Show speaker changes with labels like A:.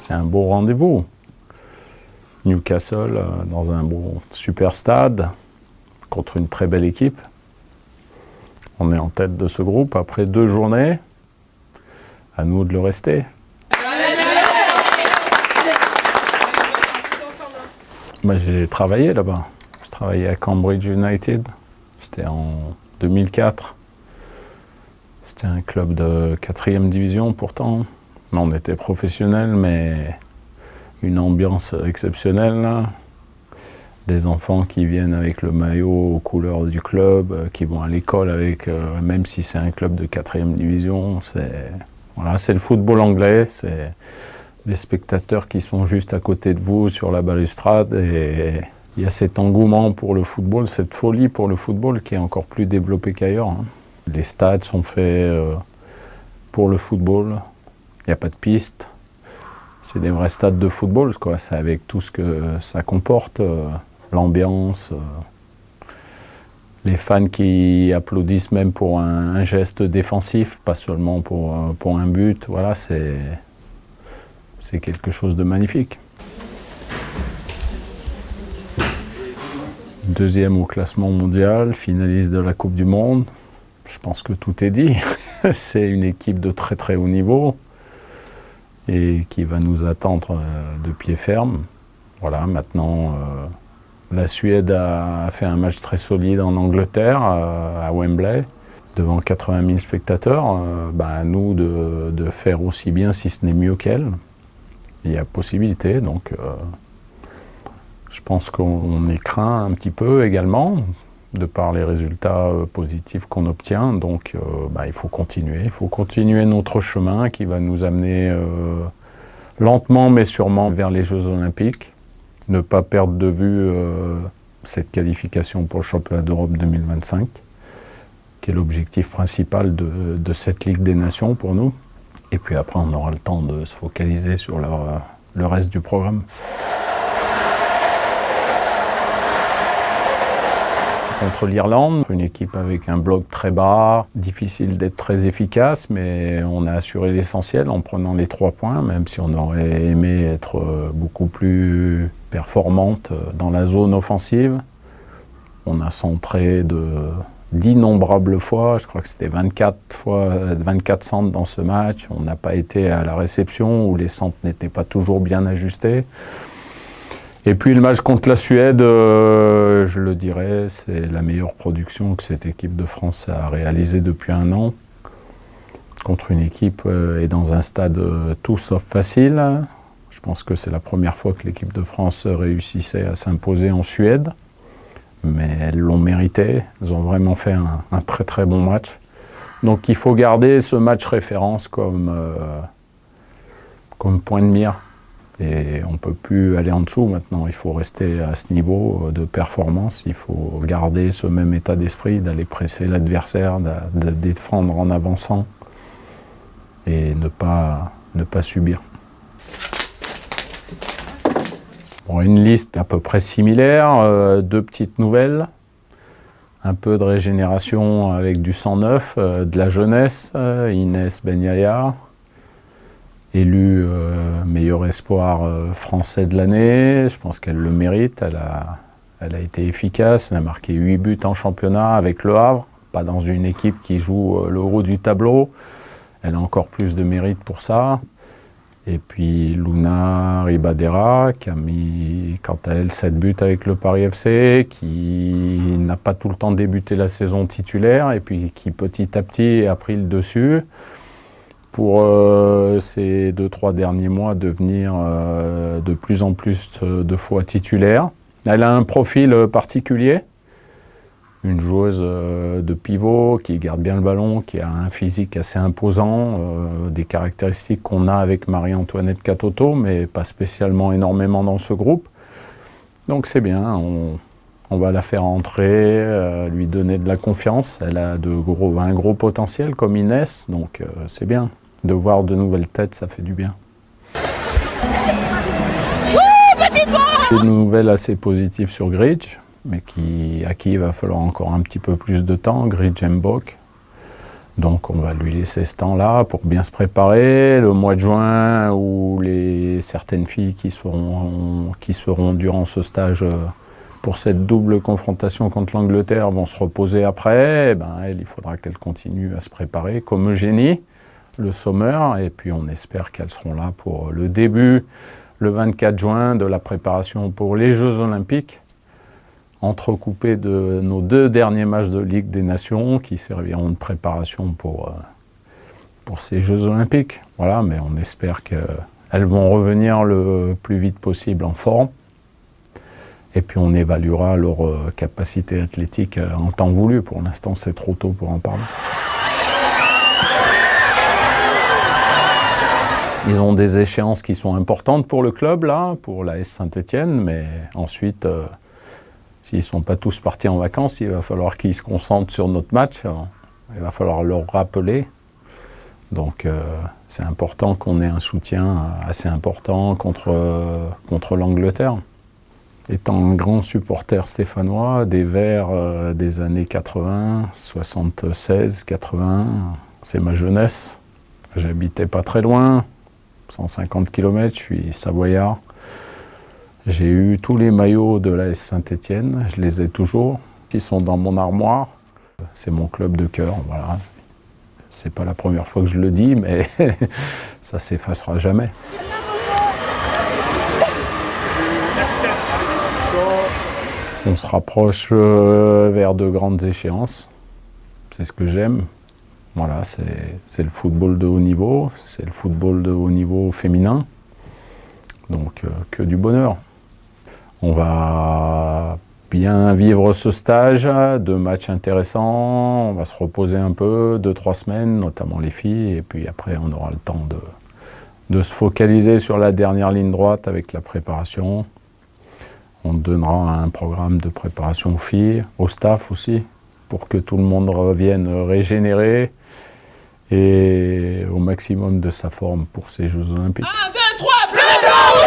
A: C'est un beau rendez-vous. Newcastle, dans un beau super stade, contre une très belle équipe. On est en tête de ce groupe après 2 journées. À nous de le rester. J'ai travaillé là-bas. J'ai travaillé à Cambridge United. C'était en 2004. C'était un club de 4e division pourtant. On était professionnels, mais une ambiance exceptionnelle. Des enfants qui viennent avec le maillot aux couleurs du club, qui vont à l'école avec, même si c'est un club de 4e division, c'est le football anglais, c'est des spectateurs qui sont juste à côté de vous sur la balustrade, et il y a cet engouement pour le football, cette folie pour le football qui est encore plus développée qu'ailleurs. Les stades sont faits pour le football, il n'y a pas de piste, c'est des vrais stades de football, quoi. C'est avec tout ce que ça comporte. L'ambiance, les fans qui applaudissent même pour un geste défensif, pas seulement pour un but, voilà, c'est quelque chose de magnifique. 2e au classement mondial, finaliste de la Coupe du Monde, je pense que tout est dit. C'est une équipe de très très haut niveau et qui va nous attendre de pied ferme. Voilà, maintenant... La Suède a fait un match très solide en Angleterre, à Wembley, devant 80 000 spectateurs. À nous de faire aussi bien, si ce n'est mieux qu'elle. Il y a possibilité, donc je pense qu'on est craint un petit peu également, de par les résultats positifs qu'on obtient. Donc il faut continuer notre chemin qui va nous amener lentement mais sûrement vers les Jeux Olympiques. Ne pas perdre de vue cette qualification pour le championnat d'Europe 2025, qui est l'objectif principal de cette Ligue des Nations pour nous. Et puis après, on aura le temps de se focaliser sur le reste du programme. Contre l'Irlande, une équipe avec un bloc très bas, difficile d'être très efficace, mais on a assuré l'essentiel en prenant les 3 points, même si on aurait aimé être beaucoup plus performante dans la zone offensive. On a centré d'innombrables fois, je crois que c'était 24 centres dans ce match. On n'a pas été à la réception où les centres n'étaient pas toujours bien ajustés. Et puis le match contre la Suède, je le dirais, c'est la meilleure production que cette équipe de France a réalisée depuis 1 an. Contre une équipe et dans un stade tout sauf facile. Je pense que c'est la première fois que l'équipe de France réussissait à s'imposer en Suède. Mais elles l'ont mérité, elles ont vraiment fait un très très bon match. Donc il faut garder ce match référence comme point de mire. Et on ne peut plus aller en dessous maintenant, il faut rester à ce niveau de performance, il faut garder ce même état d'esprit, d'aller presser l'adversaire, de défendre en avançant et ne pas subir. Bon, une liste à peu près similaire, 2 petites nouvelles, un peu de régénération avec du sang neuf, de la jeunesse, Inès Benyaya, élue meilleur espoir français de l'année. Je pense qu'elle le mérite, elle a été efficace, elle a marqué 8 buts en championnat avec Le Havre, pas dans une équipe qui joue le haut du tableau. Elle a encore plus de mérite pour ça. Et puis Luna Ribadera, qui a mis quant à elle 7 buts avec le Paris FC, qui n'a pas tout le temps débuté la saison titulaire, et puis qui petit à petit a pris le dessus. Pour ces 2-3 derniers mois devenir de plus en plus de fois titulaire. Elle a un profil particulier, une joueuse de pivot qui garde bien le ballon, qui a un physique assez imposant, des caractéristiques qu'on a avec Marie-Antoinette Katoto, mais pas spécialement énormément dans ce groupe. Donc c'est bien, on va la faire entrer, lui donner de la confiance. Elle a un gros potentiel comme Inès, donc c'est bien. De voir de nouvelles têtes, ça fait du bien. Des nouvelles assez positives sur Gridge, mais à qui il va falloir encore un petit peu plus de temps. Gridge Mbok, Donc on va lui laisser ce temps-là pour bien se préparer. Le mois de juin, où certaines filles qui seront durant ce stage pour cette double confrontation contre l'Angleterre vont se reposer après, il faudra qu'elles continuent à se préparer, comme Eugénie, le Sommer, et puis on espère qu'elles seront là pour le début, le 24 juin, de la préparation pour les Jeux Olympiques, entrecoupé de nos 2 derniers matchs de Ligue des Nations qui serviront de préparation pour ces Jeux Olympiques. Voilà, mais on espère qu'elles vont revenir le plus vite possible en forme. Et puis on évaluera leur capacité athlétique en temps voulu. Pour l'instant, c'est trop tôt pour en parler. Ils ont des échéances qui sont importantes pour le club, là, pour l'AS Saint-Étienne, mais ensuite, s'ils ne sont pas tous partis en vacances, il va falloir qu'ils se concentrent sur notre match. Il va falloir leur rappeler. Donc c'est important qu'on ait un soutien assez important contre l'Angleterre. Étant un grand supporter stéphanois, des Verts des années 80, 76, 80, c'est ma jeunesse. J'habitais pas très loin, 150 km, je suis savoyard. J'ai eu tous les maillots de l'AS Saint-Étienne, je les ai toujours. Ils sont dans mon armoire. C'est mon club de cœur, voilà. C'est pas la première fois que je le dis, mais ça s'effacera jamais. On se rapproche vers de grandes échéances. C'est ce que j'aime. Voilà, c'est le football de haut niveau, c'est le football de haut niveau féminin. Donc que du bonheur. On va bien vivre ce stage, 2 matchs intéressants, on va se reposer un peu, 2-3 semaines, notamment les filles, et puis après on aura le temps de se focaliser sur la dernière ligne droite avec la préparation. On donnera un programme de préparation aux filles, au staff aussi, pour que tout le monde revienne régénéré et au maximum de sa forme pour ces Jeux Olympiques.
B: 1, 2, 3, bleu, blanc,